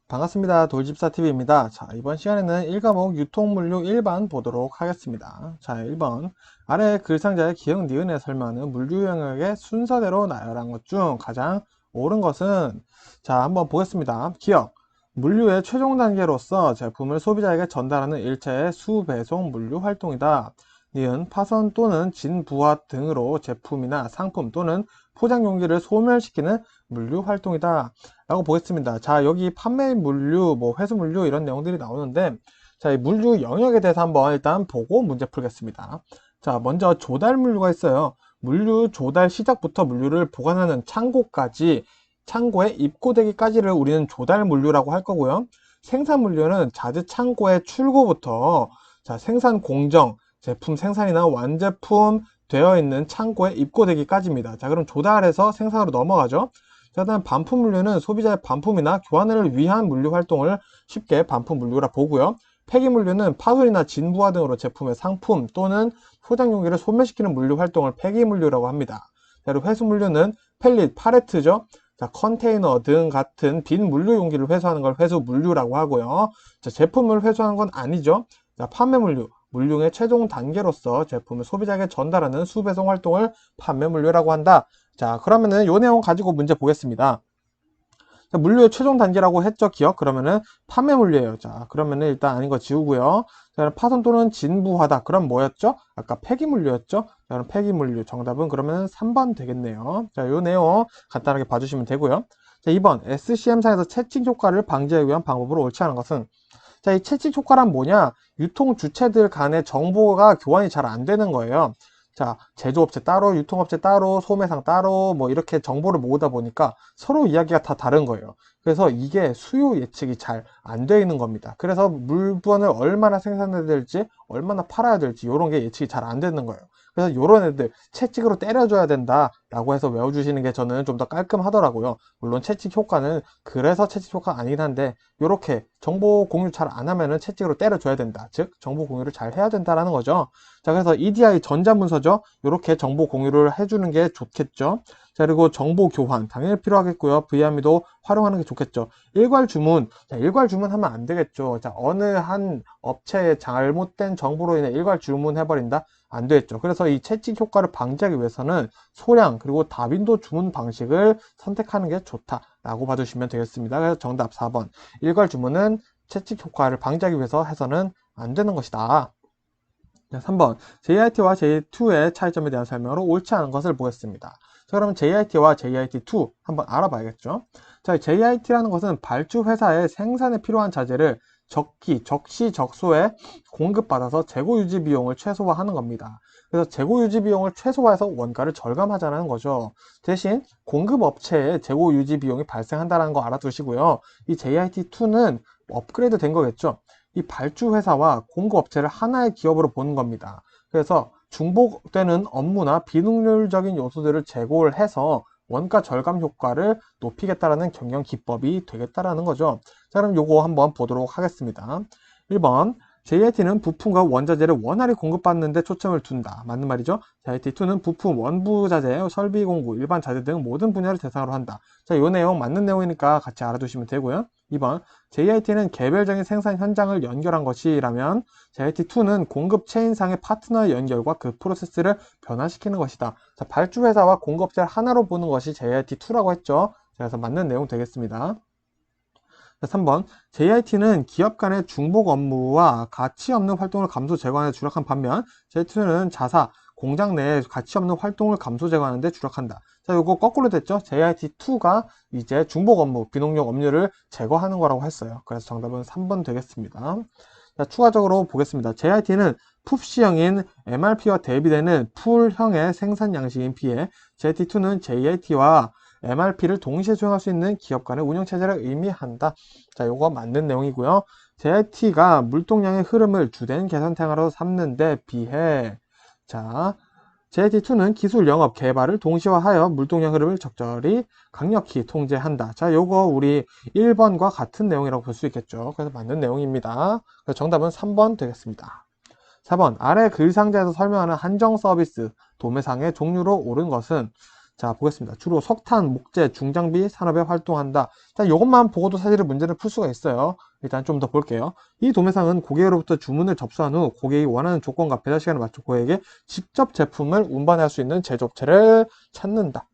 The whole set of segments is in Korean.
반갑습니다. 돌집사TV입니다. 자, 이번 시간에는 1과목 유통물류 일반 보도록 하겠습니다. 자, 1번. 아래 글상자의 기억 니은에 설명하는 물류 영역의 순서대로 나열한 것 중 가장 옳은 것은, 자, 한번 보겠습니다. 기억. 물류의 최종 단계로서 제품을 소비자에게 전달하는 일체의 수배송 물류 활동이다. 니은 파손 또는 진부하 등으로 제품이나 상품 또는 포장 용기를 소멸시키는 물류 활동이다. 라고 보겠습니다. 자, 여기 판매 물류, 회수 물류 이런 내용들이 나오는데, 자, 이 물류 영역에 대해서 한번 일단 보고 문제 풀겠습니다. 자, 먼저 조달 물류가 있어요. 물류 조달 시작부터 물류를 보관하는 창고까지, 창고에 입고되기까지를 우리는 조달 물류라고 할 거고요. 생산 물류는 자재 창고의 출고부터, 자, 생산 공정, 제품 생산이나 완제품 되어 있는 창고에 입고되기까지입니다. 자, 그럼 조달해서 생산으로 넘어가죠. 자, 다음 반품 물류는 소비자의 반품이나 교환을 위한 물류 활동을 쉽게 반품 물류라 보고요. 폐기 물류는 파손이나 진부하 등으로 제품의 상품 또는 포장 용기를 소멸시키는 물류 활동을 폐기 물류라고 합니다. 자, 그리고 회수 물류는 펠릿, 팔레트죠. 자, 컨테이너 등 같은 빈 물류 용기를 회수하는 걸 회수 물류라고 하고요. 자, 제품을 회수하는 건 아니죠. 자, 판매 물류, 물류의 최종 단계로서 제품을 소비자에게 전달하는 수배송 활동을 판매 물류라고 한다. 자, 그러면은 요 내용 가지고 문제 보겠습니다. 자, 물류의 최종 단계라고 했죠, 기억? 그러면은 판매 물류예요. 자, 그러면은 일단 아닌 거 지우고요. 자, 파손 또는 진부하다. 그럼 뭐였죠? 아까 폐기 물류였죠? 자, 그럼 폐기 물류. 정답은 그러면 3번 되겠네요. 자, 요 내용 간단하게 봐주시면 되고요. 자, 2번. SCM상에서 채찍 효과를 방지하기 위한 방법으로 옳지 않은 것은? 자, 이 채찍 효과란 뭐냐? 유통 주체들 간의 정보가 교환이 잘 안 되는 거예요. 자, 제조업체 따로, 유통업체 따로, 소매상 따로, 이렇게 정보를 모으다 보니까 서로 이야기가 다 다른 거예요. 그래서 이게 수요 예측이 잘 안 되어 있는 겁니다. 그래서 물건을 얼마나 생산해야 될지, 얼마나 팔아야 될지, 이런 게 예측이 잘 안 되는 거예요. 그래서 이런 애들 채찍으로 때려줘야 된다라고 해서 외워주시는 게 저는 좀 더 깔끔하더라고요. 물론 채찍 효과는 그래서 채찍 효과가 아니긴 한데, 이렇게 정보 공유 잘 안 하면은 채찍으로 때려줘야 된다. 즉, 정보 공유를 잘 해야 된다라는 거죠. 자, 그래서 EDI 전자문서죠. 이렇게 정보 공유를 해주는 게 좋겠죠. 자, 그리고 정보 교환 당연히 필요하겠고요. VMI도 활용하는 게 좋겠죠. 일괄 주문, 자, 일괄 주문하면 안 되겠죠. 자, 어느 한 업체의 잘못된 정보로 인해 일괄 주문해버린다? 안 되겠죠. 그래서 이 채찍 효과를 방지하기 위해서는 소량 그리고 다빈도 주문 방식을 선택하는 게 좋다라고 봐주시면 되겠습니다. 그래서 정답 4번. 일괄 주문은 채찍 효과를 방지하기 위해서 해서는 안 되는 것이다. 3번. JIT와 JIT2의 차이점에 대한 설명으로 옳지 않은 것을 보겠습니다. 자, 그러면 JIT와 JIT2 한번 알아봐야겠죠. 자, JIT라는 것은 발주 회사의 생산에 필요한 자재를 적시적소에 공급받아서 재고 유지 비용을 최소화하는 겁니다. 그래서 재고 유지 비용을 최소화해서 원가를 절감하자는 거죠. 대신 공급 업체에 재고 유지 비용이 발생한다는 거 알아두시고요. 이 JIT2는 업그레이드 된 거겠죠. 이 발주 회사와 공급업체를 하나의 기업으로 보는 겁니다. 그래서 중복되는 업무나 비능률적인 요소들을 제고를 해서 원가 절감 효과를 높이겠다라는 경영 기법이 되겠다라는 거죠. 자, 그럼 요거 한번 보도록 하겠습니다. 1번. JIT는 부품과 원자재를 원활히 공급받는 데 초점을 둔다. 맞는 말이죠. JIT2는 부품, 원부 자재, 설비 공구, 일반 자재 등 모든 분야를 대상으로 한다. 자, 이 내용 맞는 내용이니까 같이 알아두시면 되고요. 2번. JIT는 개별적인 생산 현장을 연결한 것이라면 JIT2는 공급 체인상의 파트너의 연결과 그 프로세스를 변화시키는 것이다. 자, 발주 회사와 공급업체를 하나로 보는 것이 JIT2라고 했죠. 그래서 맞는 내용 되겠습니다. 3번. JIT는 기업 간의 중복 업무와 가치 없는 활동을 감소 제거하는 데 주력한 반면 JIT2는 자사, 공장 내에 가치 없는 활동을 감소 제거하는 데 주력한다. 자, 요거 거꾸로 됐죠? JIT2가 이제 중복 업무, 비농용 업무를 제거하는 거라고 했어요. 그래서 정답은 3번 되겠습니다. 자, 추가적으로 보겠습니다. JIT는 풉C형인 MRP와 대비되는 풀형의 생산 양식인 B에 JIT2는 JIT와 MRP를 동시에 수행할 수 있는 기업 간의 운영체제를 의미한다. 자, 요거 맞는 내용이고요. JIT가 물동량의 흐름을 주된 계산탱화로 삼는 데 비해, 자, JIT2는 기술 영업 개발을 동시화하여 물동량 흐름을 적절히 강력히 통제한다. 자, 요거 우리 1번과 같은 내용이라고 볼 수 있겠죠. 그래서 맞는 내용입니다. 그래서 정답은 3번 되겠습니다. 4번. 아래 글상자에서 설명하는 한정 서비스 도매상의 종류로 옳은 것은? 자, 보겠습니다. 주로 석탄, 목재, 중장비 산업에 활동한다. 자, 이것만 보고도 사실은 문제를 풀 수가 있어요. 일단 좀 더 볼게요. 이 도매상은 고객으로부터 주문을 접수한 후 고객이 원하는 조건과 배달 시간을 맞춰 고객에게 직접 제품을 운반할 수 있는 제조업체를 찾는다.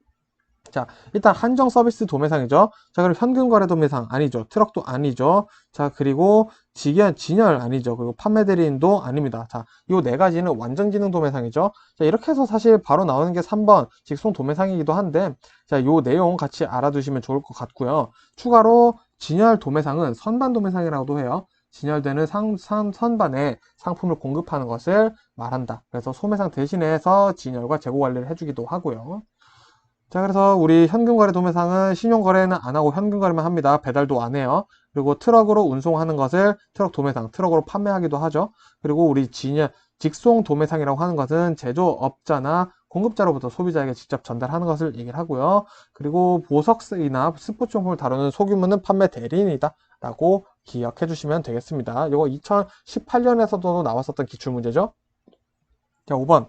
자, 일단 한정 서비스 도매상이죠. 자, 그리고 현금 거래 도매상 아니죠. 트럭도 아니죠. 자, 그리고 진열 아니죠. 그리고 판매 대리인도 아닙니다. 자, 이 네 가지는 완전 기능 도매상이죠. 자, 이렇게 해서 사실 바로 나오는 게 3번 직송 도매상이기도 한데, 자, 요 내용 같이 알아두시면 좋을 것 같고요. 추가로 진열 도매상은 선반 도매상이라고도 해요. 진열되는 선반에 상품을 공급하는 것을 말한다. 그래서 소매상 대신해서 진열과 재고 관리를 해주기도 하고요. 자, 그래서 우리 현금거래 도매상은 신용거래는 안 하고 현금거래만 합니다. 배달도 안 해요. 그리고 트럭으로 운송하는 것을 트럭 도매상, 트럭으로 판매하기도 하죠. 그리고 우리 직송 도매상이라고 하는 것은 제조업자나 공급자로부터 소비자에게 직접 전달하는 것을 얘기를 하고요. 그리고 보석이나 스포츠용품을 다루는 소규모는 판매 대리인이다 라고 기억해 주시면 되겠습니다. 이거 2018년에서도 나왔었던 기출문제죠. 자, 5번.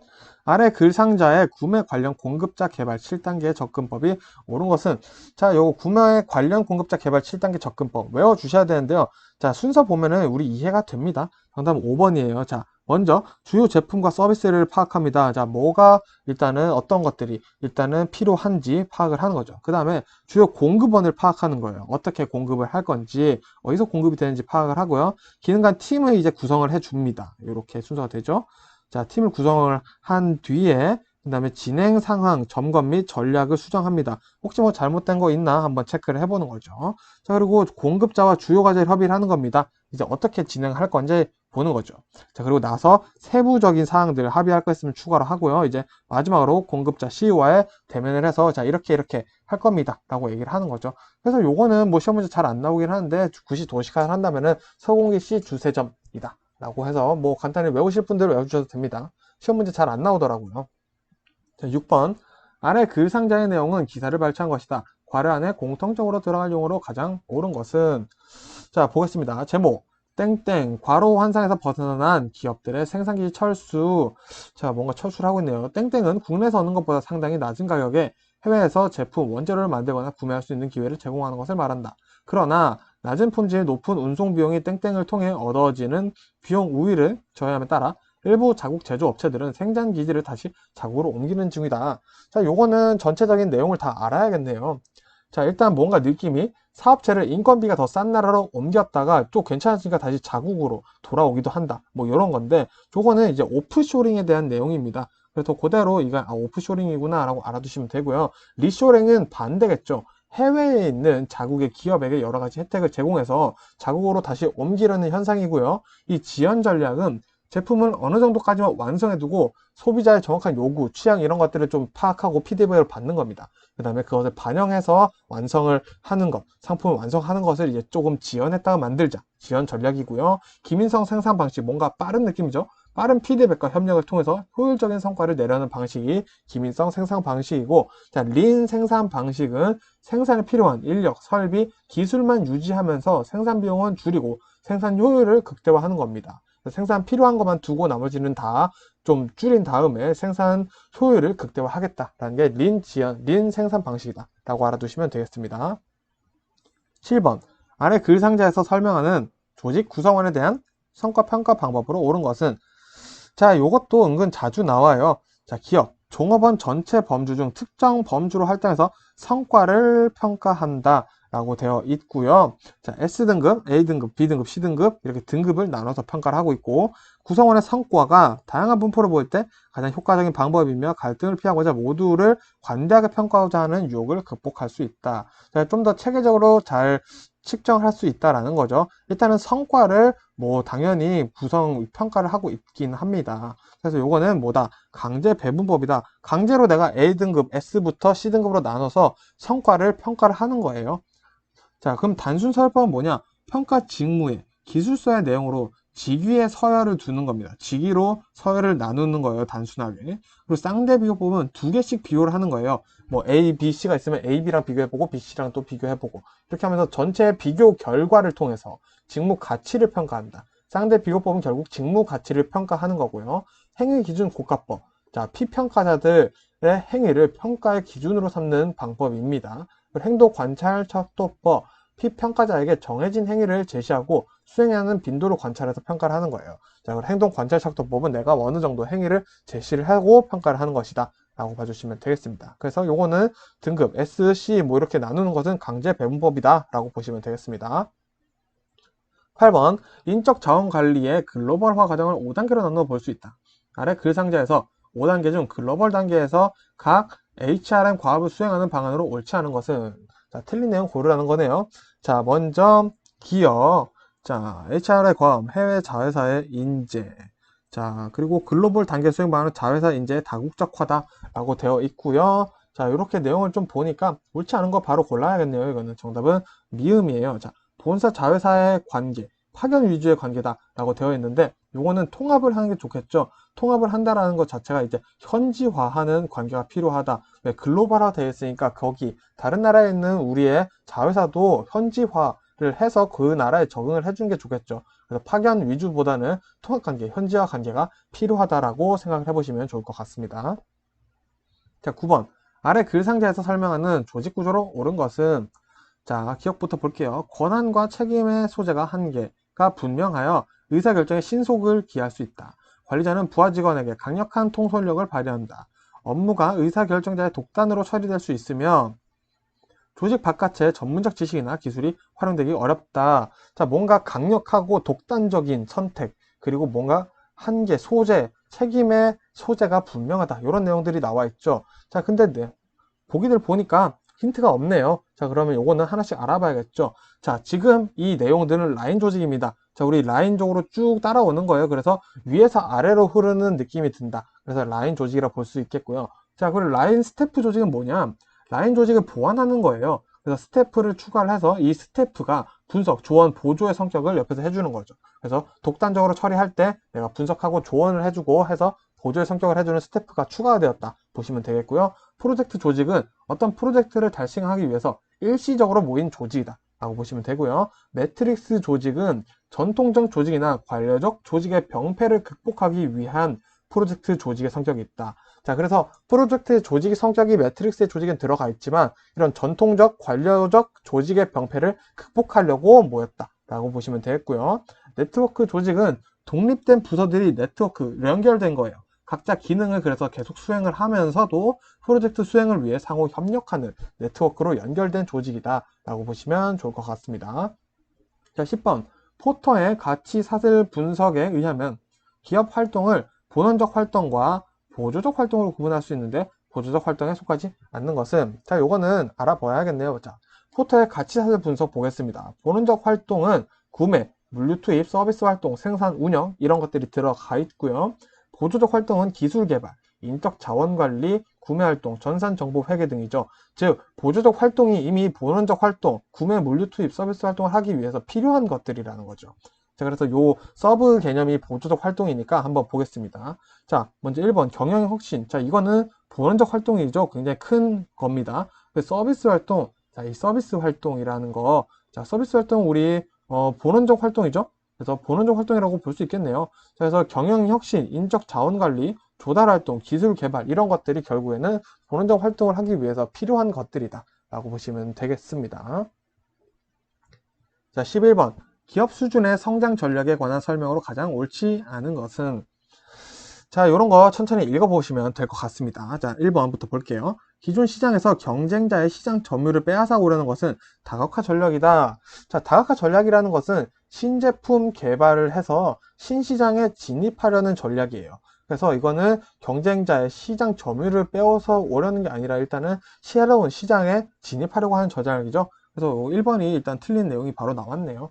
아래 글 상자에 구매 관련 공급자 개발 7단계 접근법이 옳은 것은, 자, 요거 구매 관련 공급자 개발 7단계 접근법 외워주셔야 되는데요. 자, 순서 보면은 우리 이해가 됩니다. 정답은 5번이에요. 자, 먼저 주요 제품과 서비스를 파악합니다. 자, 뭐가 일단은 어떤 것들이 일단은 필요한지 파악을 하는 거죠. 그 다음에 주요 공급원을 파악하는 거예요. 어떻게 공급을 할 건지, 어디서 공급이 되는지 파악을 하고요. 기능 간 팀을 이제 구성을 해줍니다. 이렇게 순서가 되죠. 자, 팀을 구성을 한 뒤에 그 다음에 진행 상황, 점검 및 전략을 수정합니다. 혹시 뭐 잘못된 거 있나 한번 체크를 해보는 거죠. 자, 그리고 공급자와 주요 과제를 협의를 하는 겁니다. 이제 어떻게 진행할 건지 보는 거죠. 자, 그리고 나서 세부적인 사항들을 합의할 거 있으면 추가로 하고요. 이제 마지막으로 공급자 CEO와의 대면을 해서 자, 이렇게 할 겁니다. 라고 얘기를 하는 거죠. 그래서 요거는 뭐 시험 문제 잘 안 나오긴 하는데 굳이 도식화를 한다면은 서공기 C 주세점이다. 라고 해서 뭐 간단히 외우실 분들은 외워주셔도 됩니다. 시험 문제 잘 안 나오더라고요. 자, 6번. 아래 글 상자의 내용은 기사를 발췌한 것이다. 괄호 안에 공통적으로 들어갈 용어로 가장 옳은 것은, 자, 보겠습니다. 제목. 땡땡 괄호 환상에서 벗어난 기업들의 생산기지 철수. 자, 뭔가 철수를 하고 있네요. 땡땡은 국내에서 얻는 것보다 상당히 낮은 가격에 해외에서 제품 원재료를 만들거나 구매할 수 있는 기회를 제공하는 것을 말한다. 그러나 낮은 품질, 높은 운송 비용이 땡땡을 통해 얻어지는 비용 우위를 저해함에 따라 일부 자국 제조업체들은 생산 기지를 다시 자국으로 옮기는 중이다. 자, 요거는 전체적인 내용을 다 알아야겠네요. 자, 일단 뭔가 느낌이 사업체를 인건비가 더 싼 나라로 옮겼다가 또 괜찮아지니까 다시 자국으로 돌아오기도 한다. 뭐 이런 건데, 요거는 이제 오프쇼링에 대한 내용입니다. 그래서 그대로 이거 오프쇼링이구나 라고 알아두시면 되고요. 리쇼링은 반대겠죠. 해외에 있는 자국의 기업에게 여러 가지 혜택을 제공해서 자국으로 다시 옮기려는 현상이고요. 이 지연 전략은 제품을 어느 정도까지만 완성해두고 소비자의 정확한 요구, 취향 이런 것들을 좀 파악하고 피드백을 받는 겁니다. 그 다음에 그것을 반영해서 완성을 하는 것, 상품을 완성하는 것을 이제 조금 지연했다가 만들자. 지연 전략이고요. 기민성 생산 방식, 뭔가 빠른 느낌이죠. 빠른 피드백과 협력을 통해서 효율적인 성과를 내려는 방식이 기민성 생산 방식이고, 자, 린 생산 방식은 생산에 필요한 인력, 설비, 기술만 유지하면서 생산 비용은 줄이고 생산 효율을 극대화하는 겁니다. 생산 필요한 것만 두고 나머지는 다 좀 줄인 다음에 생산 효율을 극대화하겠다라는 게 린 생산 방식이다 라고 알아두시면 되겠습니다. 7번. 아래 글 상자에서 설명하는 조직 구성원에 대한 성과 평가 방법으로 옳은 것은, 자, 요것도 은근 자주 나와요. 자, 기업, 종업원 전체 범주 중 특정 범주로 할당해서 성과를 평가한다 라고 되어 있고요. 자, S등급, A등급, B등급, C등급 이렇게 등급을 나눠서 평가를 하고 있고, 구성원의 성과가 다양한 분포를 보일 때 가장 효과적인 방법이며 갈등을 피하고자 모두를 관대하게 평가하고자 하는 유혹을 극복할 수 있다. 좀 더 체계적으로 잘 측정할 수 있다라는 거죠. 일단은 성과를 뭐 당연히 평가를 하고 있긴 합니다. 그래서 요거는 뭐다? 강제 배분법이다. 강제로 내가 A등급, S부터 C등급으로 나눠서 성과를 평가를 하는 거예요. 자, 그럼 단순 서열법은 뭐냐? 평가 직무의 기술서의 내용으로 직위에 서열을 두는 겁니다. 직위로 서열을 나누는 거예요, 단순하게. 그리고 쌍대 비교법은 두 개씩 비교를 하는 거예요. 뭐 A, B, C가 있으면 A, B랑 비교해보고 B, C랑 또 비교해보고 이렇게 하면서 전체 비교 결과를 통해서 직무 가치를 평가한다. 쌍대 비교법은 결국 직무 가치를 평가하는 거고요. 행위 기준 고가법. 자, 피평가자들의 행위를 평가의 기준으로 삼는 방법입니다. 행동관찰척도법, 피평가자에게 정해진 행위를 제시하고 수행하는 빈도를 관찰해서 평가를 하는 거예요. 자, 그럼 행동관찰척도법은 내가 어느 정도 행위를 제시를 하고 평가를 하는 것이다 라고 봐주시면 되겠습니다. 그래서 요거는 등급 S, C 뭐 이렇게 나누는 것은 강제 배분법이다 라고 보시면 되겠습니다. 8번 인적 자원 관리의 글로벌화 과정을 5단계로 나누어 볼 수 있다. 아래 글상자에서 5단계 중 글로벌 단계에서 각 HRM 과업을 수행하는 방안으로 옳지 않은 것은, 자, 틀린 내용 고르라는 거네요. 자, 먼저 기업, 자, HR의 과업, 해외 자회사의 인재, 자, 그리고 글로벌 단계 수행 방안은 자회사 인재의 다국적화다 라고 되어 있고요. 자, 이렇게 내용을 좀 보니까 옳지 않은 거 바로 골라야겠네요. 이거는 정답은 미음이에요. 자, 본사 자회사의 관계, 파견 위주의 관계다 라고 되어 있는데, 요거는 통합을 하는 게 좋겠죠. 통합을 한다라는 것 자체가 이제 현지화하는 관계가 필요하다. 왜? 글로벌화 되어 있으니까 거기 다른 나라에 있는 우리의 자회사도 현지화를 해서 그 나라에 적응을 해주는 게 좋겠죠. 그래서 파견 위주보다는 통합 관계, 현지화 관계가 필요하다라고 생각을 해보시면 좋을 것 같습니다. 자, 9번. 아래 글상자에서 설명하는 조직 구조로 옳은 것은, 자, 기억부터 볼게요. 권한과 책임의 소재가 한계가 분명하여 의사결정에 신속을 기할 수 있다. 관리자는 부하 직원에게 강력한 통솔력을 발휘한다. 업무가 의사결정자의 독단으로 처리될 수 있으며 조직 바깥의 전문적 지식이나 기술이 활용되기 어렵다. 자, 뭔가 강력하고 독단적인 선택, 그리고 뭔가 한계, 소재, 책임의 소재가 분명하다. 이런 내용들이 나와 있죠. 자, 근데 보기들 보니까 힌트가 없네요. 자, 그러면 요거는 하나씩 알아봐야겠죠. 자, 지금 이 내용들은 라인 조직입니다. 자, 우리 라인적으로 쭉 따라오는 거예요. 그래서 위에서 아래로 흐르는 느낌이 든다. 그래서 라인 조직이라 볼 수 있겠고요. 자, 그리고 라인 스태프 조직은 뭐냐? 라인 조직을 보완하는 거예요. 그래서 스태프를 추가를 해서 이 스태프가 분석, 조언, 보조의 성격을 옆에서 해주는 거죠. 그래서 독단적으로 처리할 때 내가 분석하고 조언을 해주고 해서 보조의 성격을 해주는 스태프가 추가가 되었다 보시면 되겠고요. 프로젝트 조직은 어떤 프로젝트를 달성하기 위해서 일시적으로 모인 조직이다 라고 보시면 되고요. 매트릭스 조직은 전통적 조직이나 관료적 조직의 병폐를 극복하기 위한 프로젝트 조직의 성격이 있다. 자, 그래서 프로젝트 조직의 성격이 매트릭스의 조직엔 들어가 있지만 이런 전통적 관료적 조직의 병폐를 극복하려고 모였다 라고 보시면 되겠고요. 네트워크 조직은 독립된 부서들이 네트워크 연결된 거예요. 각자 기능을 그래서 계속 수행을 하면서도 프로젝트 수행을 위해 상호 협력하는 네트워크로 연결된 조직이다 라고 보시면 좋을 것 같습니다. 자, 10번 포터의 가치 사슬 분석에 의하면 기업 활동을 본원적 활동과 보조적 활동으로 구분할 수 있는데 보조적 활동에 속하지 않는 것은, 자, 요거는 알아봐야겠네요. 자, 포터의 가치 사슬 분석 보겠습니다. 본원적 활동은 구매, 물류 투입, 서비스 활동, 생산, 운영 이런 것들이 들어가 있고요. 보조적 활동은 기술 개발, 인적 자원 관리, 구매 활동, 전산 정보 회계 등이죠. 즉, 보조적 활동이 이미 본원적 활동, 구매, 물류 투입, 서비스 활동을 하기 위해서 필요한 것들이라는 거죠. 자, 그래서 요 서브 개념이 보조적 활동이니까 한번 보겠습니다. 자, 먼저 1번 경영 혁신. 자, 이거는 본원적 활동이죠. 굉장히 큰 겁니다. 서비스 활동. 자, 이 서비스 활동이라는 거. 자, 서비스 활동 우리 본원적 활동이죠. 그래서 본원적 활동이라고 볼 수 있겠네요. 자, 그래서 경영 혁신, 인적 자원 관리, 조달 활동, 기술 개발 이런 것들이 결국에는 본원적 활동을 하기 위해서 필요한 것들이다 라고 보시면 되겠습니다. 자, 11번 기업 수준의 성장 전략에 관한 설명으로 가장 옳지 않은 것은, 자, 이런 거 천천히 읽어보시면 될 것 같습니다. 자, 1번부터 볼게요. 기존 시장에서 경쟁자의 시장 점유율을 빼앗아 오려는 것은 다각화 전략이다. 자, 다각화 전략이라는 것은 신제품 개발을 해서 신시장에 진입하려는 전략이에요. 그래서 이거는 경쟁자의 시장 점유율을 빼앗아 오려는 게 아니라 일단은 새로운 시장에 진입하려고 하는 전략이죠. 그래서 1번이 일단 틀린 내용이 바로 나왔네요.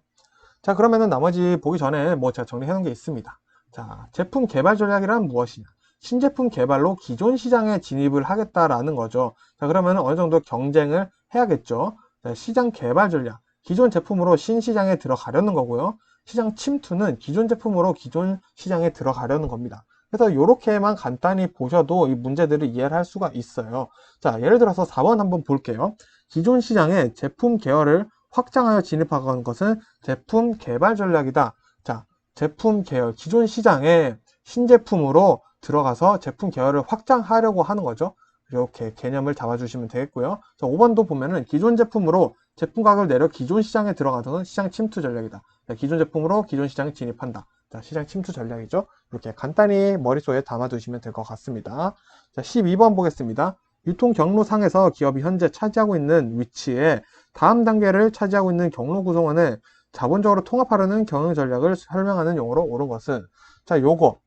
자, 그러면은 나머지 보기 전에 뭐 제가 정리해 놓은 게 있습니다. 자, 제품 개발 전략이란 무엇이냐? 신제품 개발로 기존 시장에 진입을 하겠다라는 거죠. 자, 그러면 어느 정도 경쟁을 해야겠죠. 자, 시장 개발 전략. 기존 제품으로 신시장에 들어가려는 거고요. 시장 침투는 기존 제품으로 기존 시장에 들어가려는 겁니다. 그래서 이렇게만 간단히 보셔도 이 문제들을 이해를 할 수가 있어요. 자, 예를 들어서 4번 한번 볼게요. 기존 시장에 제품 계열을 확장하여 진입하는 것은 제품 개발 전략이다. 자, 제품 계열, 기존 시장에 신제품으로 들어가서 제품 계열을 확장하려고 하는 거죠. 이렇게 개념을 잡아주시면 되겠고요. 자, 5번도 보면은 기존 제품으로 제품 가격을 내려 기존 시장에 들어가서는 시장 침투 전략이다. 자, 기존 제품으로 기존 시장에 진입한다. 자, 시장 침투 전략이죠. 이렇게 간단히 머릿속에 담아두시면 될 것 같습니다. 자, 12번 보겠습니다. 유통 경로상에서 기업이 현재 차지하고 있는 위치에 다음 단계를 차지하고 있는 경로 구성원을 자본적으로 통합하려는 경영 전략을 설명하는 용어로 옳은 것은, 자, 요거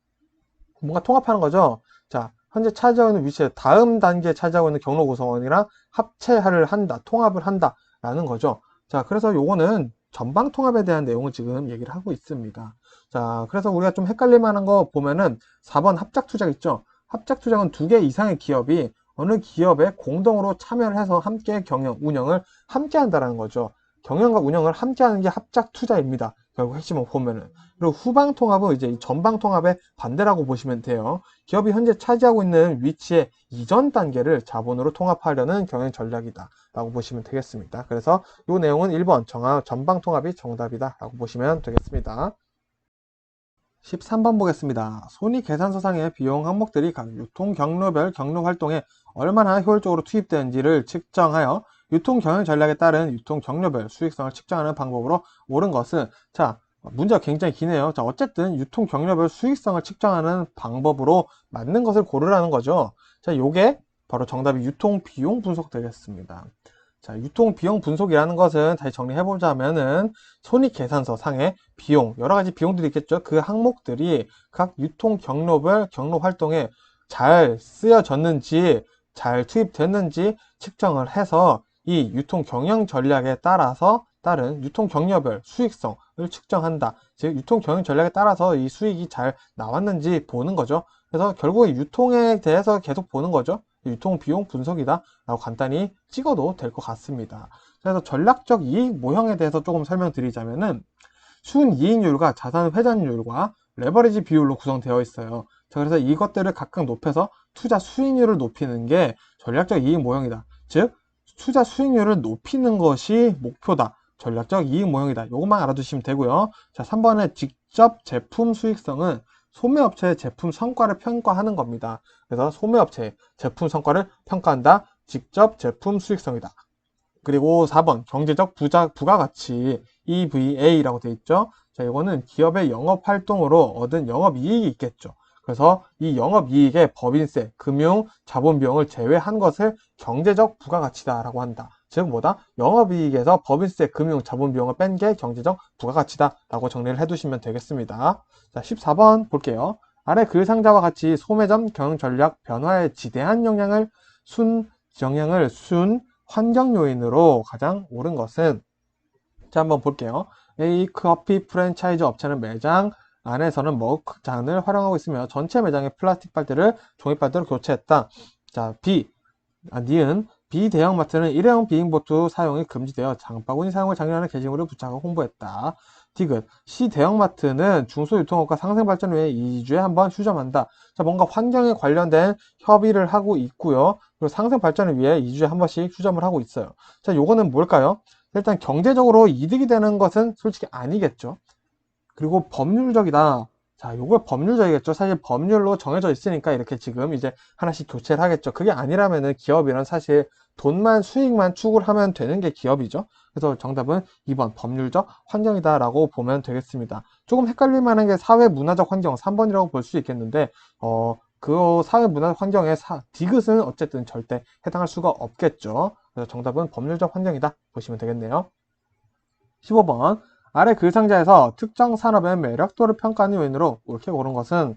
뭔가 통합하는 거죠. 자, 현재 차지하고 있는 위치에 다음 단계에 차지하고 있는 경로 구성원이랑 합체를 한다, 통합을 한다 라는 거죠. 자, 그래서 요거는 전방 통합에 대한 내용을 지금 얘기를 하고 있습니다. 자, 그래서 우리가 좀 헷갈릴 만한 거 보면은 4번 합작 투자가 있죠. 합작 투자는 2개 이상의 기업이 어느 기업에 공동으로 참여를 해서 함께 경영, 운영을 함께 한다는 거죠. 경영과 운영을 함께 하는 게 합작 투자입니다. 결국 핵심을 보면은. 그리고 후방 통합은 이제 전방 통합의 반대라고 보시면 돼요. 기업이 현재 차지하고 있는 위치의 이전 단계를 자본으로 통합하려는 경영 전략이다 라고 보시면 되겠습니다. 그래서 이 내용은 1번 전방 통합이 정답이다 라고 보시면 되겠습니다. 13번 보겠습니다. 손익계산서상의 비용 항목들이 각 유통 경로별 경로 활동에 얼마나 효율적으로 투입되는지를 측정하여 유통 경영 전략에 따른 유통 경로별 수익성을 측정하는 방법으로 옳은 것은, 자, 문제가 굉장히 기네요. 자, 어쨌든 유통 경로별 수익성을 측정하는 방법으로 맞는 것을 고르라는 거죠. 자, 요게 바로 정답이 유통 비용 분석 되겠습니다. 자, 유통 비용 분석이라는 것은 다시 정리해보자면은 손익계산서 상의 비용, 여러 가지 비용들이 있겠죠. 그 항목들이 각 유통 경로별 경로 활동에 잘 쓰여졌는지, 잘 투입됐는지 측정을 해서 이 유통 경영 전략에 따라서 따른 유통 경로별 수익성을 측정한다. 즉, 유통 경영 전략에 따라서 이 수익이 잘 나왔는지 보는 거죠. 그래서 결국 유통에 대해서 계속 보는 거죠. 유통 비용 분석이다 라고 간단히 찍어도 될 것 같습니다. 그래서 전략적 이익 모형에 대해서 조금 설명드리자면은 순이익률과 자산 회전율과 레버리지 비율로 구성되어 있어요. 자, 그래서 이것들을 각각 높여서 투자 수익률을 높이는 게 전략적 이익 모형이다. 즉, 투자 수익률을 높이는 것이 목표다. 전략적 이익 모형이다. 이것만 알아두시면 되고요. 자, 3번의 직접 제품 수익성은 소매업체의 제품 성과를 평가하는 겁니다. 그래서 소매업체의 제품 성과를 평가한다. 직접 제품 수익성이다. 그리고 4번 경제적 부가가치 EVA라고 되어 있죠. 자, 이거는 기업의 영업활동으로 얻은 영업이익이 있겠죠. 그래서 이 영업이익의 법인세, 금융, 자본비용을 제외한 것을 경제적 부가가치다라고 한다. 즉 뭐다? 영업이익에서 법인세, 금융, 자본비용을 뺀 게 경제적 부가가치다라고 정리를 해두시면 되겠습니다. 자, 14번 볼게요. 아래 글상자와 같이 소매점 경영전략 변화에 지대한 영향을 순 환경 요인으로 가장 옳은 것은, 자, 한번 볼게요. A 커피 프랜차이즈 업체는 매장 안에서는 머그잔을 활용하고 있으며 전체 매장의 플라스틱 빨대를 종이 빨대로 교체했다. 자, 니은 B 대형마트는 일회용 비닐보트 사용이 금지되어 장바구니 사용을 장려하는 게시물을 부착하고 홍보했다. 디귿 C 대형마트는 중소유통업과 상생발전 후에 2주에 한 번 휴점한다. 자, 뭔가 환경에 관련된 협의를 하고 있고요. 그리고 상생발전을 위해 2주에 한 번씩 휴점을 하고 있어요. 자, 요거는 뭘까요? 일단 경제적으로 이득이 되는 것은 솔직히 아니겠죠. 그리고 법률적이다. 자, 요거 법률적이겠죠. 사실 법률로 정해져 있으니까 이렇게 지금 이제 하나씩 교체를 하겠죠. 그게 아니라면은 기업이란 사실 돈만 수익만 추구를 하면 되는 게 기업이죠. 그래서 정답은 2번 법률적 환경이다 라고 보면 되겠습니다. 조금 헷갈릴 만한 게 사회문화적 환경 3번이라고 볼 수 있겠는데 그 사회문화적 환경에 디귿은 어쨌든 절대 해당할 수가 없겠죠. 그래서 정답은 법률적 환경이다 보시면 되겠네요. 15번 아래 글상자에서 특정 산업의 매력도를 평가하는 요인으로 옳게 고른 것은,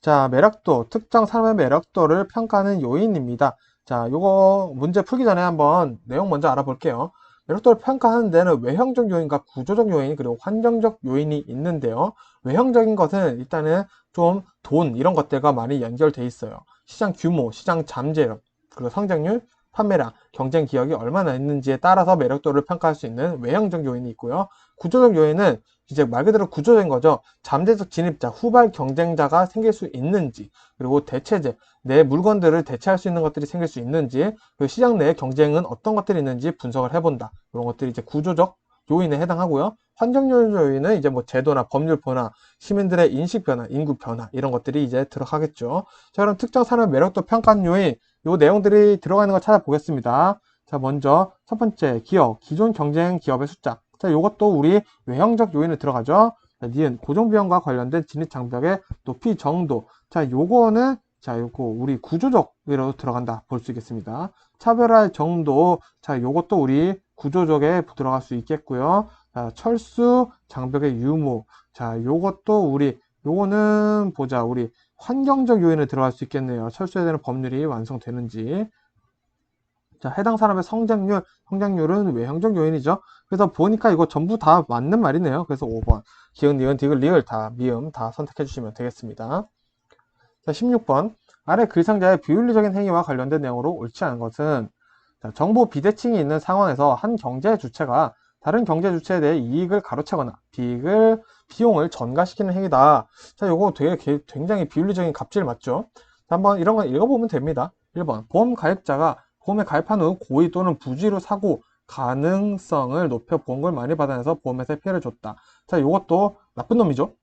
자, 매력도, 특정 산업의 매력도를 평가하는 요인입니다. 자, 요거 문제 풀기 전에 한번 내용 먼저 알아볼게요. 매력도를 평가하는 데는 외형적 요인과 구조적 요인 그리고 환경적 요인이 있는데요. 외형적인 것은 일단은 좀 돈 이런 것들과 많이 연결돼 있어요. 시장 규모, 시장 잠재력, 그리고 성장률, 판매량, 경쟁 기억이 얼마나 있는지에 따라서 매력도를 평가할 수 있는 외형적 요인이 있고요. 구조적 요인은 이제 말 그대로 구조적인 거죠. 잠재적 진입자, 후발 경쟁자가 생길 수 있는지, 그리고 대체제, 내 물건들을 대체할 수 있는 것들이 생길 수 있는지, 그리고 시장 내에 경쟁은 어떤 것들이 있는지 분석을 해본다. 이런 것들이 이제 구조적 요인에 해당하고요. 환경적 요인은 이제 뭐 제도나 법률 변화, 시민들의 인식 변화, 인구 변화 이런 것들이 이제 들어가겠죠. 자, 그럼 특정 산업 매력도 평가하는 요인, 요 내용들이 들어가 있는 거 찾아보겠습니다. 자, 먼저 첫 번째 기업, 기존 경쟁 기업의 숫자. 자, 요것도 우리 외형적 요인에 들어가죠. 자, 니은 고정비용과 관련된 진입 장벽의 높이 정도. 자, 요거는 요거 우리 구조적으로 들어간다 볼 수 있겠습니다. 차별할 정도. 자, 요것도 우리 구조적에 들어갈 수 있겠고요. 자, 철수 장벽의 유무. 자, 요것도 요거는 보자. 우리 환경적 요인에 들어갈 수 있겠네요. 철수해야 되는 법률이 완성되는지. 자, 해당 산업의 성장률은 외형적 요인이죠. 그래서 보니까 이거 전부 다 맞는 말이네요. 그래서 5번. 기역, 니은, 디귿, 리을 다, 미음 다 선택해 주시면 되겠습니다. 자, 16번. 아래 글상자의 비윤리적인 행위와 관련된 내용으로 옳지 않은 것은, 자, 정보 비대칭이 있는 상황에서 한 경제 주체가 다른 경제 주체에 대해 이익을 가로채거나 비용을 전가시키는 행위다. 자, 요거 되게 굉장히 비윤리적인 갑질 맞죠? 자, 한번 이런 거 읽어보면 됩니다. 1번. 보험 가입자가 보험에 가입한 후 고의 또는 부주의로 사고 가능성을 높여 보험금을 많이 받아내서 보험회사에 피해를 줬다. 자, 요것도 나쁜 놈이죠.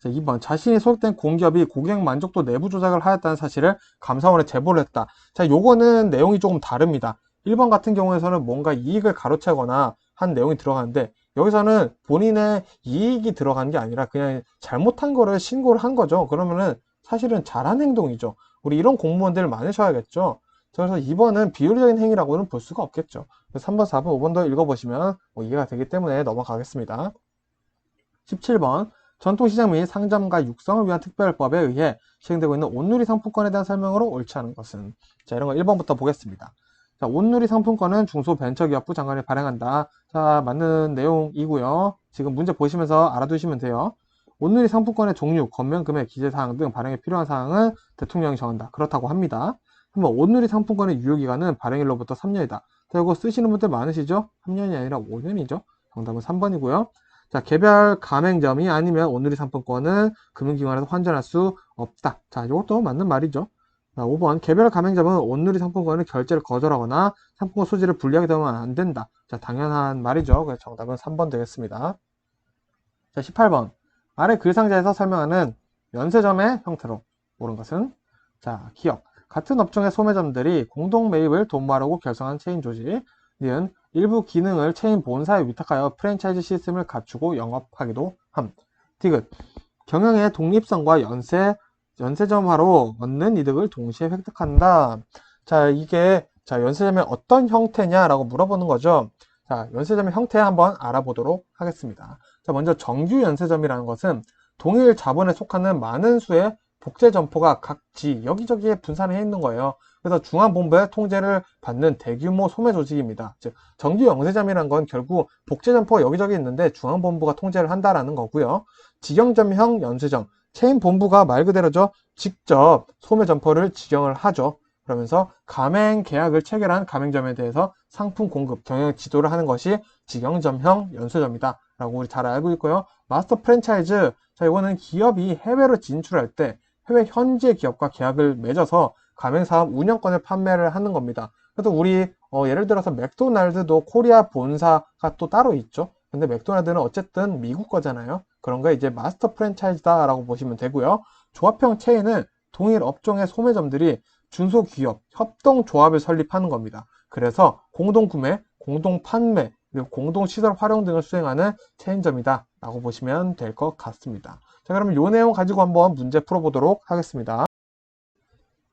자, 2번. 자신이 소속된 공기업이 고객 만족도 내부 조작을 하였다는 사실을 감사원에 제보를 했다. 자, 요거는 내용이 조금 다릅니다. 1번 같은 경우에서는 뭔가 이익을 가로채거나 한 내용이 들어가는데, 여기서는 본인의 이익이 들어간 게 아니라 그냥 잘못한 거를 신고를 한 거죠. 그러면은 사실은 잘한 행동이죠. 우리 이런 공무원들 많으셔야겠죠. 그래서 2번은 비윤리적인 행위라고는 볼 수가 없겠죠. 3번, 4번, 5번도 읽어보시면 이해가 되기 때문에 넘어가겠습니다. 17번. 전통시장 및 상점가 육성을 위한 특별법에 의해 시행되고 있는 온누리 상품권에 대한 설명으로 옳지 않은 것은. 자, 이런 거 1번부터 보겠습니다. 자, 온누리 상품권은 중소벤처기업부 장관이 발행한다. 자, 맞는 내용이고요. 지금 문제 보시면서 알아두시면 돼요. 온누리 상품권의 종류, 건면 금액, 기재사항 등 발행에 필요한 사항은 대통령이 정한다. 그렇다고 합니다. 한번 온누리 상품권의 유효기간은 발행일로부터 3년이다. 자, 이거 쓰시는 분들 많으시죠? 3년이 아니라 5년이죠. 정답은 3번이고요. 자, 개별 가맹점이 아니면 온누리 상품권은 금융기관에서 환전할 수 없다. 자, 이것도 맞는 말이죠. 자, 5번. 개별 가맹점은 온누리 상품권을 결제를 거절하거나 상품권 소지를 불리하게 되면 안 된다. 자, 당연한 말이죠. 그래서 정답은 3번 되겠습니다. 자, 18번. 아래 글상자에서 설명하는 면세점의 형태로 옳은 것은? 자, 기업. 같은 업종의 소매점들이 공동 매입을 도모하려고 결성한 체인 조직. 니은 일부 기능을 체인 본사에 위탁하여 프랜차이즈 시스템을 갖추고 영업하기도 함. 디귿. 경영의 독립성과 연세점화로 얻는 이득을 동시에 획득한다. 자, 연세점의 어떤 형태냐라고 물어보는 거죠. 자, 연세점의 형태 한번 알아보도록 하겠습니다. 자, 먼저 정규 연세점이라는 것은 동일 자본에 속하는 많은 수의 복제 점포가 각지 여기저기에 분산해 있는 거예요. 그래서 중앙본부의 통제를 받는 대규모 소매 조직입니다. 즉, 정규 연세점이란 건 결국 복제 점포가 여기저기 있는데 중앙본부가 통제를 한다라는 거고요. 직영점형 연세점, 체인 본부가 말 그대로죠. 직접 소매 점포를 직영을 하죠. 그러면서 가맹 계약을 체결한 가맹점에 대해서 상품 공급, 경영 지도를 하는 것이 직영점형 연세점이다 라고 우리 잘 알고 있고요. 마스터 프랜차이즈, 자, 이거는 기업이 해외로 진출할 때 해외 현지의 기업과 계약을 맺어서 가맹사업 운영권을 판매를 하는 겁니다. 그래서 우리 예를 들어서 맥도날드도 코리아 본사가 또 따로 있죠. 근데 맥도날드는 어쨌든 미국 거잖아요. 그런 거 이제 마스터 프랜차이즈다 라고 보시면 되고요. 조합형 체인은 동일 업종의 소매점들이 중소기업, 협동조합을 설립하는 겁니다. 그래서 공동구매, 공동판매, 그리고 공동시설 활용 등을 수행하는 체인점이다 라고 보시면 될 것 같습니다. 자, 그럼 이 내용 가지고 한번 문제 풀어보도록 하겠습니다.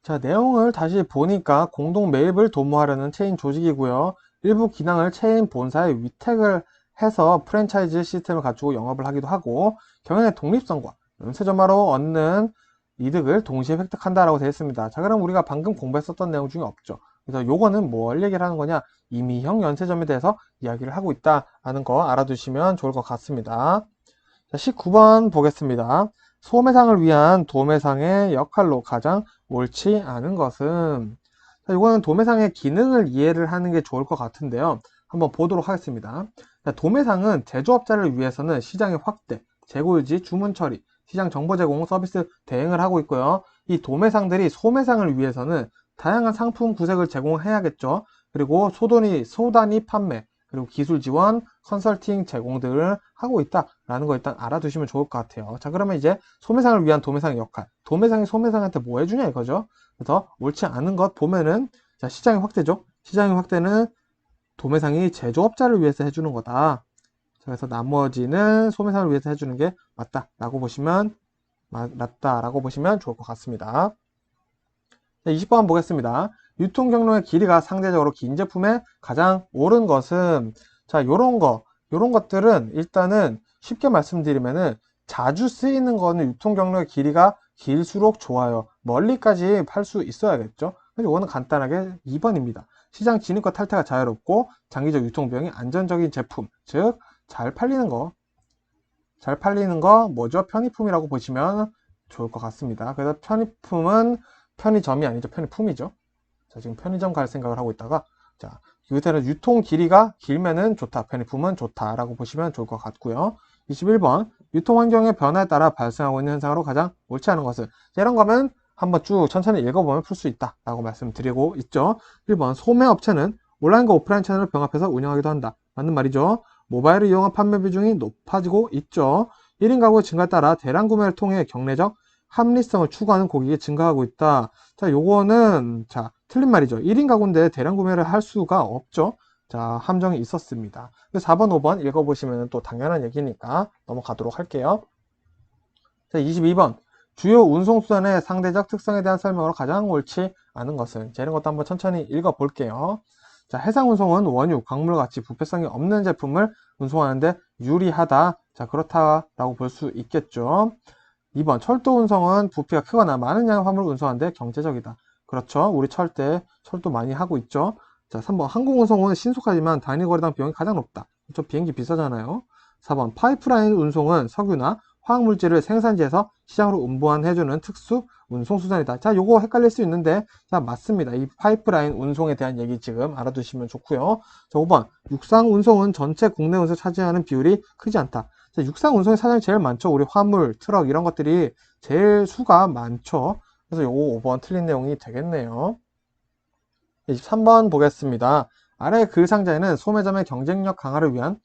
자, 내용을 다시 보니까 공동 매입을 도모하려는 체인 조직이고요. 일부 기능을 체인 본사에 위탁을 해서 프랜차이즈 시스템을 갖추고 영업을 하기도 하고 경영의 독립성과 연쇄점화로 얻는 이득을 동시에 획득한다라고 되어 있습니다. 자, 그럼 우리가 방금 공부했었던 내용 중에 없죠. 그래서 요거는 뭘 얘기를 하는 거냐? 임의형 연쇄점에 대해서 이야기를 하고 있다라는 거 알아두시면 좋을 것 같습니다. 자, 19번 보겠습니다. 소매상을 위한 도매상의 역할로 가장 옳지 않은 것은? 자, 이거는 도매상의 기능을 이해를 하는 게 좋을 것 같은데요. 한번 보도록 하겠습니다. 자, 도매상은 제조업자를 위해서는 시장의 확대, 재고 유지, 주문 처리, 시장 정보 제공, 서비스 대행을 하고 있고요. 이 도매상들이 소매상을 위해서는 다양한 상품 구색을 제공해야겠죠. 그리고 소단위 판매, 그리고 기술 지원, 컨설팅 제공 등을 하고 있다라는 거 일단 알아두시면 좋을 것 같아요. 자, 그러면 이제 소매상을 위한 도매상의 역할. 도매상이 소매상한테 뭐 해주냐 이거죠. 그래서 옳지 않은 것 보면은 자, 시장의 확대죠. 시장의 확대는 도매상이 제조업자를 위해서 해주는 거다. 그래서 나머지는 소매상을 위해서 해주는 게 맞다라고 보시면 좋을 것 같습니다. 네, 20번 보겠습니다. 유통 경로의 길이가 상대적으로 긴 제품에 가장 옳은 것은 자, 요런 것들은 일단은 쉽게 말씀드리면은 자주 쓰이는 거는 유통 경로의 길이가 길수록 좋아요. 멀리까지 팔 수 있어야겠죠. 그래서 이거는 간단하게 2번입니다. 시장 진입과 탈퇴가 자유롭고 장기적 유통 비용이 안전적인 제품, 즉 잘 팔리는 거 뭐죠? 편의품이라고 보시면 좋을 것 같습니다. 그래서 편의품은 편의점이 아니죠. 편의품이죠. 자, 지금 편의점 갈 생각을 하고 있다가 자, 요새는 유통 길이가 길면은 좋다. 편의품은 좋다라고 보시면 좋을 것 같고요. 21번 유통 환경의 변화에 따라 발생하고 있는 현상으로 가장 옳지 않은 것은 자, 이런 거면 한번 쭉 천천히 읽어보면 풀 수 있다라고 말씀드리고 있죠. 1번 소매업체는 온라인과 오프라인 채널을 병합해서 운영하기도 한다. 맞는 말이죠. 모바일을 이용한 판매 비중이 높아지고 있죠. 1인 가구 증가에 따라 대량 구매를 통해 경제적 합리성을 추구하는 고객이 증가하고 있다. 자, 요거는 자, 틀린 말이죠. 1인 가구인데 대량 구매를 할 수가 없죠. 자, 함정이 있었습니다. 4번, 5번 읽어보시면 또 당연한 얘기니까 넘어가도록 할게요. 자, 22번. 주요 운송수단의 상대적 특성에 대한 설명으로 가장 옳지 않은 것은 이런 것도 한번 천천히 읽어볼게요. 자, 해상운송은 원유, 광물같이 부패성이 없는 제품을 운송하는데 유리하다. 자, 그렇다라고 볼 수 있겠죠. 2번, 철도운송은 부피가 크거나 많은 양의 화물을 운송하는데 경제적이다. 그렇죠. 우리 철도 많이 하고 있죠. 자, 3번, 항공운송은 신속하지만 단위거리당 비용이 가장 높다. 저 비행기 비싸잖아요. 4번, 파이프라인 운송은 석유나 화학물질을 생산지에서 시장으로 운반해주는 특수 운송수단이다. 자, 요거 헷갈릴 수 있는데, 자, 맞습니다. 이 파이프라인 운송에 대한 얘기 지금 알아두시면 좋고요. 자, 5번, 육상 운송은 전체 국내 운송을 차지하는 비율이 크지 않다. 자, 육상 운송의 사정이 제일 많죠. 우리 화물, 트럭 이런 것들이 제일 수가 많죠. 그래서 요거 5번 틀린 내용이 되겠네요. 23번 보겠습니다. 아래 글 상자에는 소매점의 경쟁력 강화를 위한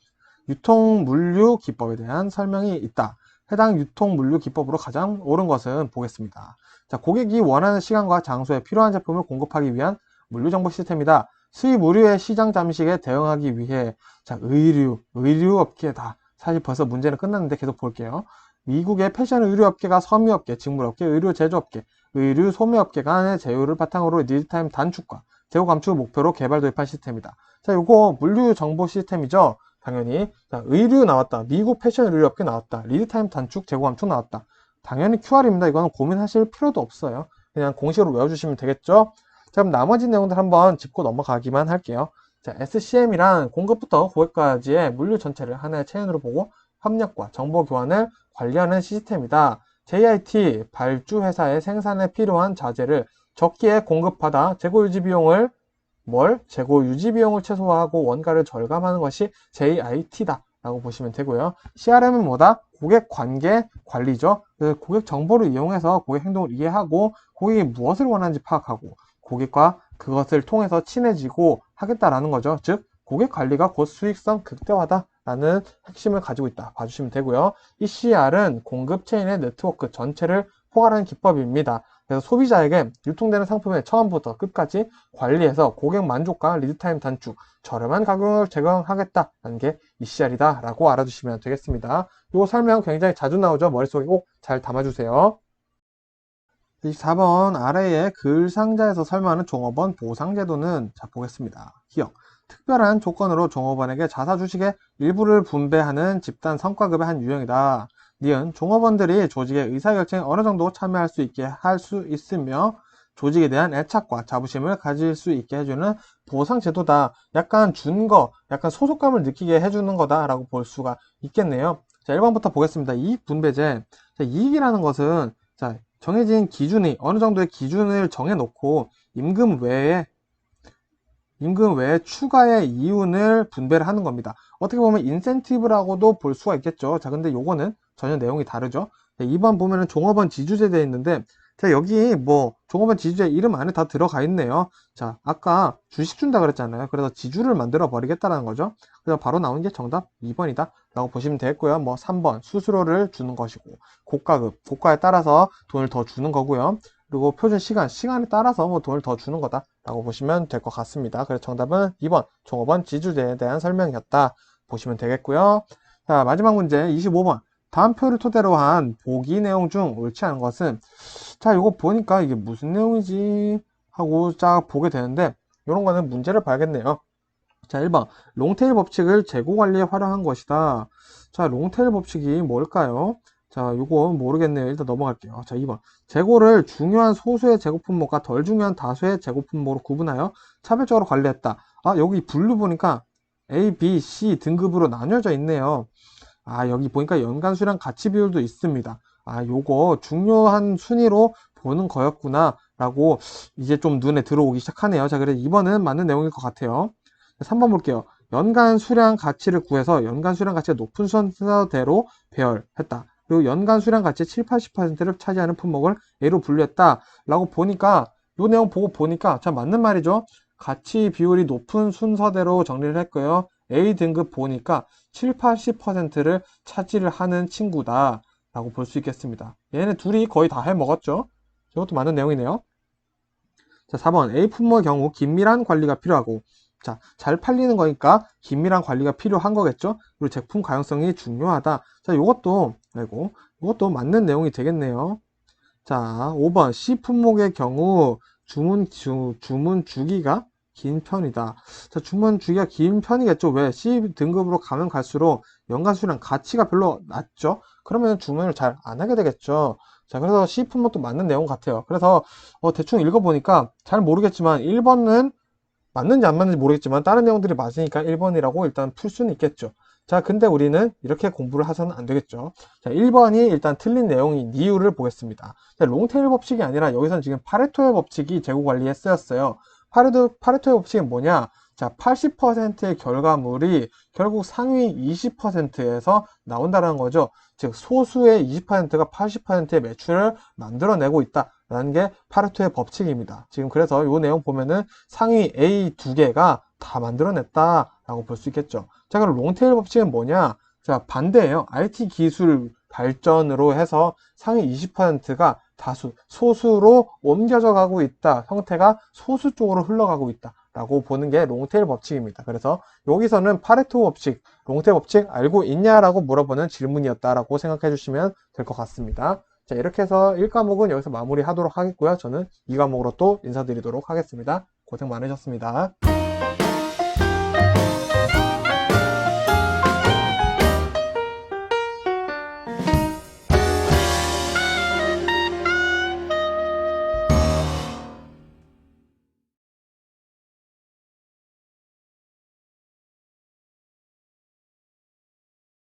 유통 물류 기법에 대한 설명이 있다. 해당 유통 물류 기법으로 가장 옳은 것은 보겠습니다. 자, 고객이 원하는 시간과 장소에 필요한 제품을 공급하기 위한 물류 정보 시스템이다. 수입 의류의 시장 잠식에 대응하기 위해 자, 의류 업계다. 사실 벌써 문제는 끝났는데 계속 볼게요. 미국의 패션 의류업계가 섬유업계, 직물업계, 의류 제조업계, 의류 소매업계 간의 제휴를 바탕으로 리드타임 단축과 재고 감축을 목표로 개발 도입한 시스템이다. 자, 요거 물류 정보 시스템이죠. 당연히 자, 의류 나왔다. 미국 패션 의류업계 나왔다. 리드타임 단축, 재고 감축 나왔다. 당연히 QR입니다. 이거는 고민하실 필요도 없어요. 그냥 공식으로 외워주시면 되겠죠. 자, 그럼 나머지 내용들 한번 짚고 넘어가기만 할게요. 자, SCM이란 공급부터 고객까지의 물류 전체를 하나의 체인으로 보고 협력과 정보 교환을 관리하는 시스템이다. JIT 발주 회사의 생산에 필요한 자재를 적기에 공급하다 재고 유지 비용을 최소화하고 원가를 절감하는 것이 JIT다 라고 보시면 되고요. CRM은 뭐다? 고객 관계 관리죠. 고객 정보를 이용해서 고객 행동을 이해하고 고객이 무엇을 원하는지 파악하고 고객과 그것을 통해서 친해지고 하겠다라는 거죠. 즉 고객 관리가 곧 수익성 극대화다 라는 핵심을 가지고 있다 봐주시면 되고요. ECR은 공급 체인의 네트워크 전체를 포괄하는 기법입니다. 그래서 소비자에게 유통되는 상품의 처음부터 끝까지 관리해서 고객 만족과 리드타임 단축, 저렴한 가격을 제공하겠다는 게 ECR이다 라고 알아두시면 되겠습니다. 이 설명 굉장히 자주 나오죠. 머릿속에 꼭 잘 담아주세요. 24번 아래의 글 상자에서 설명하는 종업원 보상제도는 자 보겠습니다. 기억. 특별한 조건으로 종업원에게 자사 주식의 일부를 분배하는 집단 성과급의 한 유형이다. 니은 종업원들이 조직의 의사결정에 어느 정도 참여할 수 있게 할 수 있으며 조직에 대한 애착과 자부심을 가질 수 있게 해주는 보상제도다. 약간 약간 소속감을 느끼게 해주는 거다라고 볼 수가 있겠네요. 자, 1번부터 보겠습니다. 이익 분배제. 자, 이익이라는 것은 자, 정해진 기준이 어느 정도의 기준을 정해놓고 임금 외에 추가의 이윤을 분배를 하는 겁니다. 어떻게 보면 인센티브라고도 볼 수가 있겠죠. 자, 근데 요거는 전혀 내용이 다르죠. 2번 보면은 종업원 지주제 되어 있는데 자, 여기 뭐 종업원 지주제 이름 안에 다 들어가 있네요. 자, 아까 주식 준다 그랬잖아요. 그래서 지주를 만들어 버리겠다라는 거죠. 그래서 바로 나온 게 정답 2번이다 라고 보시면 되겠고요. 뭐 3번 수수료를 주는 것이고, 고가급, 고가에 따라서 돈을 더 주는 거고요. 그리고 표준 시간, 시간에 따라서 뭐 돈을 더 주는 거다 라고 보시면 될 것 같습니다. 그래서 정답은 2번 종업원 지주제에 대한 설명이었다 보시면 되겠고요. 자, 마지막 문제 25번. 다음 표를 토대로 한 보기 내용 중 옳지 않은 것은, 자, 이거 보니까 이게 무슨 내용이지 하고 쫙 보게 되는데, 이런 거는 문제를 봐야겠네요. 자, 1번 롱테일 법칙을 재고 관리에 활용한 것이다. 자, 롱테일 법칙이 뭘까요? 자, 이거 모르겠네요. 일단 넘어갈게요. 자, 2번 재고를 중요한 소수의 재고 품목과 덜 중요한 다수의 재고 품목으로 구분하여 차별적으로 관리했다. 아, 여기 분류 보니까 A, B, C 등급으로 나뉘어져 있네요. 아, 여기 보니까 연간 수량 가치 비율도 있습니다. 아, 요거 중요한 순위로 보는 거였구나 라고 이제 좀 눈에 들어오기 시작하네요. 자, 그래서 2번은 맞는 내용일 것 같아요. 3번 볼게요. 연간 수량 가치를 구해서 연간 수량 가치가 높은 순서대로 배열했다. 그리고 연간 수량 가치의 7, 80%를 차지하는 품목을 A로 분류했다 라고 보니까, 요 내용 보고 보니까 참 맞는 말이죠. 가치 비율이 높은 순서대로 정리를 했고요. A 등급 보니까 7, 80%를 차지를 하는 친구다 라고 볼 수 있겠습니다. 얘네 둘이 거의 다 해먹었죠. 이것도 맞는 내용이네요. 자, 4번 A 품목의 경우 긴밀한 관리가 필요하고, 자, 잘 팔리는 거니까 긴밀한 관리가 필요한 거겠죠. 그리고 제품 가용성이 중요하다. 자, 이것도 맞는 내용이 되겠네요. 자, 5번 C 품목의 경우 주문 주기가 긴 편이다. 자, 주문 주기가 긴 편이겠죠. 왜? C 등급으로 가면 갈수록 연간 수량 가치가 별로 낮죠. 그러면 주문을 잘 안 하게 되겠죠. 자, 그래서 C 품목도 맞는 내용 같아요. 그래서 대충 읽어보니까 잘 모르겠지만 1번은 맞는지 안 맞는지 모르겠지만 다른 내용들이 맞으니까 1번이라고 일단 풀 수는 있겠죠. 자, 근데 우리는 이렇게 공부를 해서는 안 되겠죠. 자, 1번이 일단 틀린 내용인 이유를 보겠습니다. 자, 롱테일 법칙이 아니라 여기서는 지금 파레토의 법칙이 재고 관리에 쓰였어요. 파레토의 법칙은 뭐냐? 자, 80%의 결과물이 결국 상위 20%에서 나온다는 거죠. 즉, 소수의 20%가 80%의 매출을 만들어내고 있다라는 게 파레토의 법칙입니다. 지금 그래서 이 내용 보면은 상위 A 두 개가 다 만들어냈다라고 볼 수 있겠죠. 자, 그럼 롱테일 법칙은 뭐냐? 자, 반대예요. IT 기술 발전으로 해서 상위 20%가 소수로 옮겨져 가고 있다. 형태가 소수 쪽으로 흘러가고 있다. 라고 보는 게 롱테일 법칙입니다. 그래서 여기서는 파레토 법칙, 롱테일 법칙 알고 있냐라고 물어보는 질문이었다라고 생각해 주시면 될 것 같습니다. 자, 이렇게 해서 1과목은 여기서 마무리 하도록 하겠고요. 저는 2과목으로 또 인사드리도록 하겠습니다. 고생 많으셨습니다.